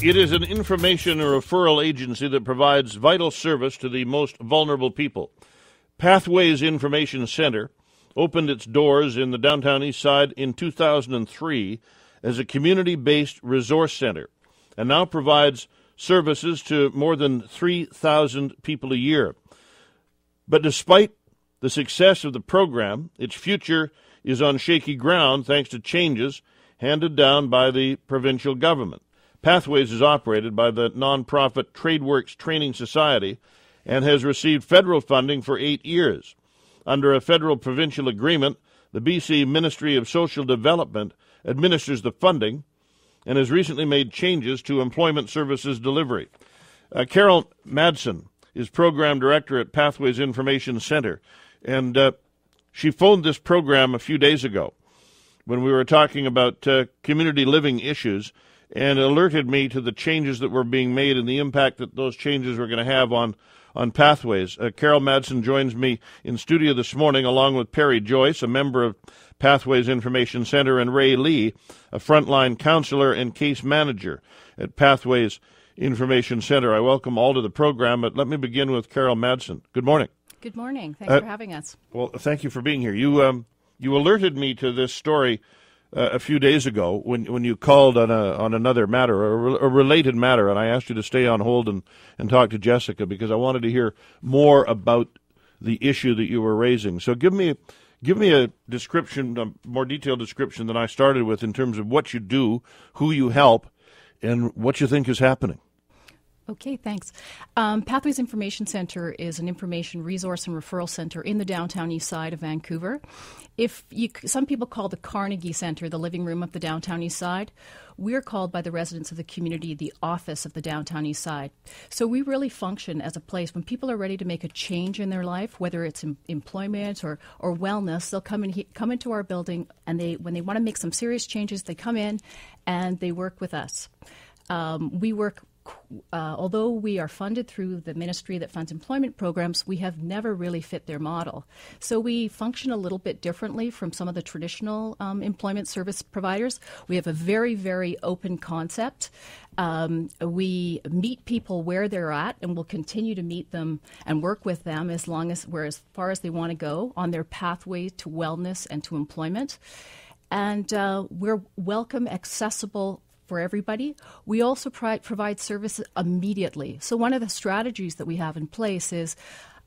It is an information and referral agency that provides vital service to the most vulnerable people. Pathways Information Center opened its doors in the downtown east side in 2003 as a community-based resource center and now provides services to more than 3,000 people a year. But despite the success of the program, its future is on shaky ground thanks to changes handed down by the provincial government. Pathways is operated by the nonprofit TradeWorks Training Society and has received federal funding for 8 years. Under a federal-provincial agreement, the BC Ministry of Social Development administers the funding and has recently made changes to employment services delivery. Carol Madsen is Program Director at Pathways Information Center, and she phoned this program a few days ago when we were talking about community living issues, and alerted me to the changes that were being made and the impact that those changes were going to have on Pathways. Carol Madsen joins me in studio this morning, along with Perry Joyce, a member of Pathways Information Center, and Ray Lee, a frontline counselor and case manager at Pathways Information Center. I welcome all to the program, but let me begin with Carol Madsen. Good morning. Good morning. Thanks for having us. Well, thank you for being here. You alerted me to this story a few days ago when you called on another matter, a related matter, and I asked you to stay on hold and talk to Jessica because I wanted to hear more about the issue that you were raising. So give me a description, a more detailed description than I started with in terms of what you do, who you help, and what you think is happening. Okay, thanks. Pathways Information Center is an information resource and referral center in the downtown east side of Vancouver. Some people call the Carnegie Center the living room of the downtown east side. We're called by the residents of the community the office of the downtown east side. So we really function as a place when people are ready to make a change in their life, whether it's employment or wellness. They'll come into our building, and when they want to make some serious changes, they come in and they work with us. We work. Although we are funded through the ministry that funds employment programs, we have never really fit their model. So we function a little bit differently from some of the traditional employment service providers. We have a very, very open concept. We meet people where they're at, and we'll continue to meet them and work with them as far as they want to go on their pathway to wellness and to employment. And we're welcome, accessible for everybody. We also provide services immediately. So one of the strategies that we have in place is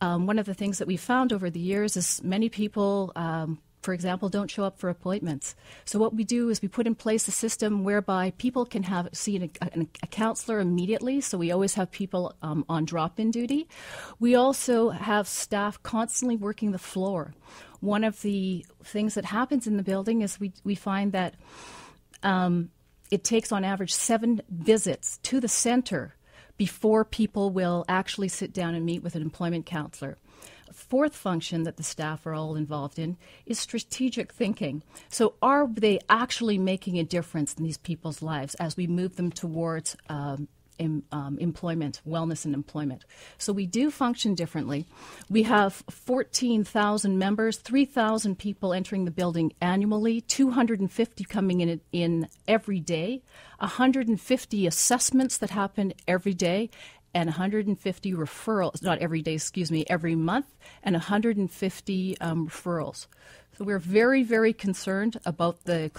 one of the things that we found over the years is many people, for example, don't show up for appointments. So what we do is we put in place a system whereby people can see a counselor immediately. So we always have people on drop-in duty. We also have staff constantly working the floor. One of the things that happens in the building is we find that it takes on average 7 visits to the center before people will actually sit down and meet with an employment counselor. A fourth function that the staff are all involved in is strategic thinking. So are they actually making a difference in these people's lives as we move them towards employment, wellness and employment? So we do function differently. We have 14,000 members, 3,000 people entering the building annually, 250 coming in every day, 150 assessments that happen every day, and 150 referrals, not every day, every month, and 150 referrals. So we're very, very concerned about the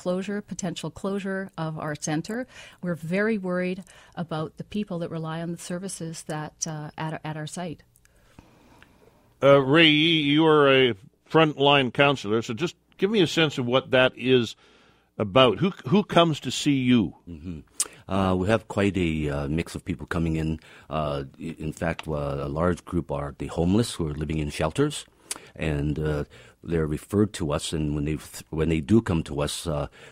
potential closure of our center. We're very worried about the people that rely on the services that at our site. Ray, you are a frontline counselor, so just give me a sense of what that is about. Who comes to see you? Mm-hmm. We have quite a mix of people coming in. In fact, a large group are the homeless who are living in shelters, and they're referred to us, and when they do come to us,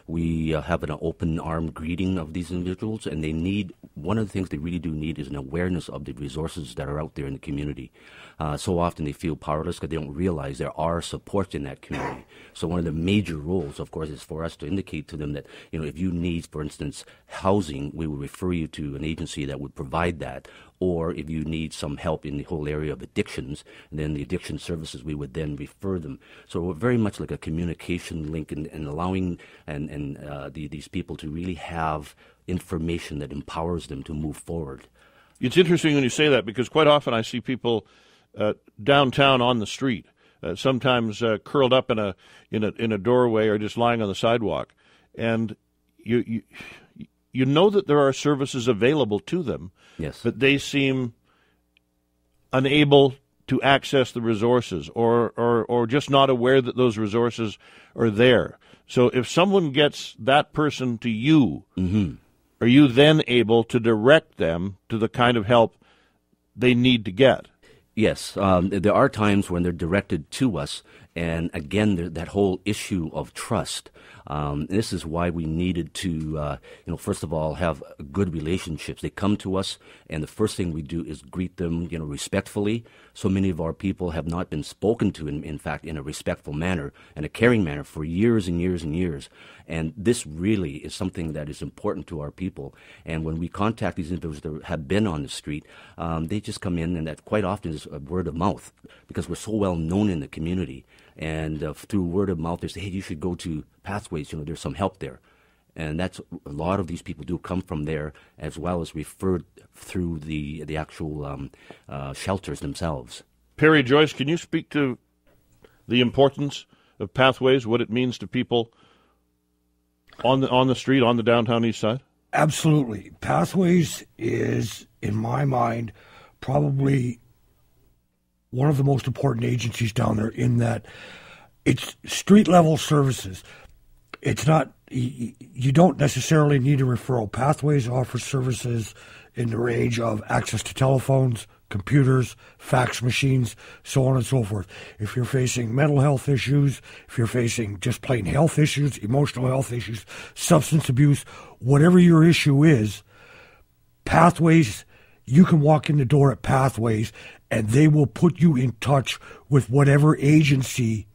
we have an open arm greeting of these individuals, and one of the things they really do need is an awareness of the resources that are out there in the community. So often they feel powerless because they don't realize there are supports in that community. So one of the major roles, of course, is for us to indicate to them that, if you need, for instance, housing, we will refer you to an agency that would provide that. Or if you need some help in the whole area of addictions, then the addiction services, we would then refer them. So we're very much like a communication link and allowing these people to really have information that empowers them to move forward. It's interesting when you say that, because quite often I see people downtown on the street, sometimes curled up in a doorway or just lying on the sidewalk, and you know that there are services available to them, yes, but they seem unable to access the resources, or just not aware that those resources are there. So if someone gets that person to you, mm-hmm. are you then able to direct them to the kind of help they need to get? Yes, there are times when they're directed to us, and again, that whole issue of trust. This is why we needed to, first of all, have good relationships. They come to us, and the first thing we do is greet them, respectfully. So many of our people have not been spoken to, in fact, in a respectful manner and a caring manner for years and years and years. And this really is something that is important to our people. And when we contact these individuals that have been on the street, they just come in, and that quite often is word of mouth, because we're so well known in the community. And through word of mouth, they say, hey, you should go to Pathways, there's some help there. And that's a lot of these people do come from there, as well as referred through the actual shelters themselves. Perry Joyce, can you speak to the importance of Pathways, what it means to people on the street, on the downtown east side? Absolutely. Pathways is, in my mind, probably one of the most important agencies down there, in that it's street-level services. It's not, you don't necessarily need a referral. Pathways offers services in the range of access to telephones, computers, fax machines, so on and so forth. If you're facing mental health issues, if you're facing just plain health issues, emotional health issues, substance abuse, whatever your issue is, Pathways, you can walk in the door at Pathways and they will put you in touch with whatever agency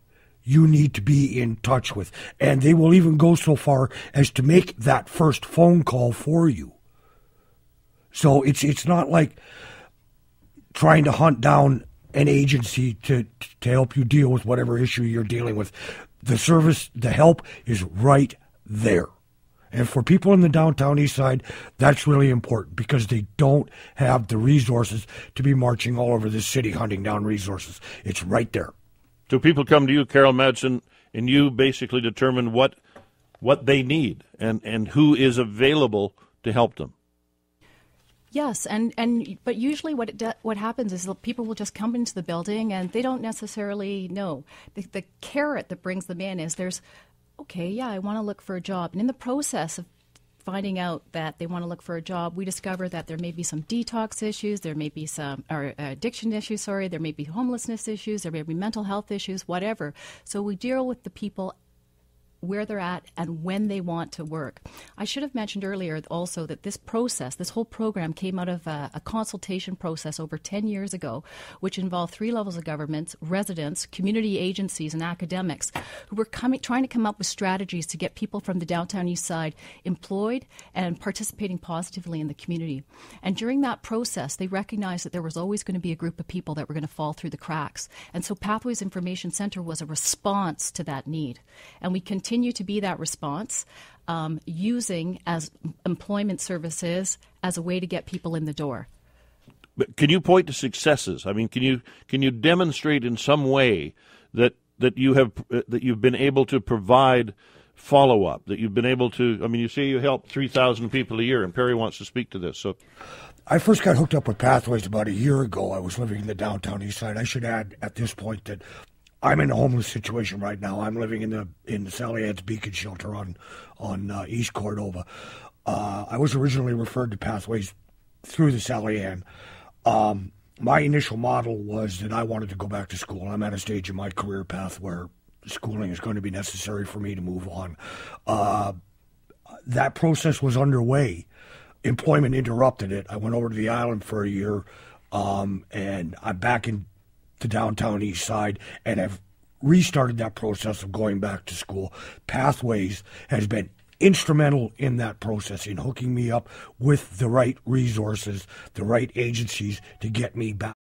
you need to be in touch with. And they will even go so far as to make that first phone call for you. So it's not like trying to hunt down an agency to help you deal with whatever issue you're dealing with. The service, the help is right there. And for people in the downtown east side, that's really important, because they don't have the resources to be marching all over the city hunting down resources. It's right there. So people come to you, Carol Madsen, and you basically determine what they need and who is available to help them. Yes, but usually what happens is people will just come into the building and they don't necessarily know. The carrot that brings them in is I want to look for a job. And in the process of finding out that they want to look for a job, we discover that there may be some detox issues, there may be some addiction issues, there may be homelessness issues, there may be mental health issues, whatever. So we deal with the people where they're at and when they want to work. I should have mentioned earlier also that this whole program came out of a consultation process over 10 years ago, which involved 3 levels of government, residents, community agencies, and academics who were trying to come up with strategies to get people from the downtown east side employed and participating positively in the community. And during that process, they recognized that there was always going to be a group of people that were going to fall through the cracks. And so Pathways Information Center was a response to that need. And we continue to be that response, using as employment services as a way to get people in the door. But can you point to successes? I mean, can you demonstrate in some way that you've been able to provide follow-up, that you've been able to? I mean, you say you help 3,000 people a year, and Perry wants to speak to this. So, I first got hooked up with Pathways about a year ago. I was living in the downtown east side. I should add at this point that I'm in a homeless situation right now. I'm living in the Sally Ann's Beacon shelter on East Cordova. I was originally referred to Pathways through the Sally Ann. My initial model was that I wanted to go back to school. I'm at a stage in my career path where schooling is going to be necessary for me to move on. That process was underway. Employment interrupted it. I went over to the island for a year, and I'm back in the downtown east side and have restarted that process of going back to school. Pathways has been instrumental in that process, in hooking me up with the right resources, the right agencies to get me back.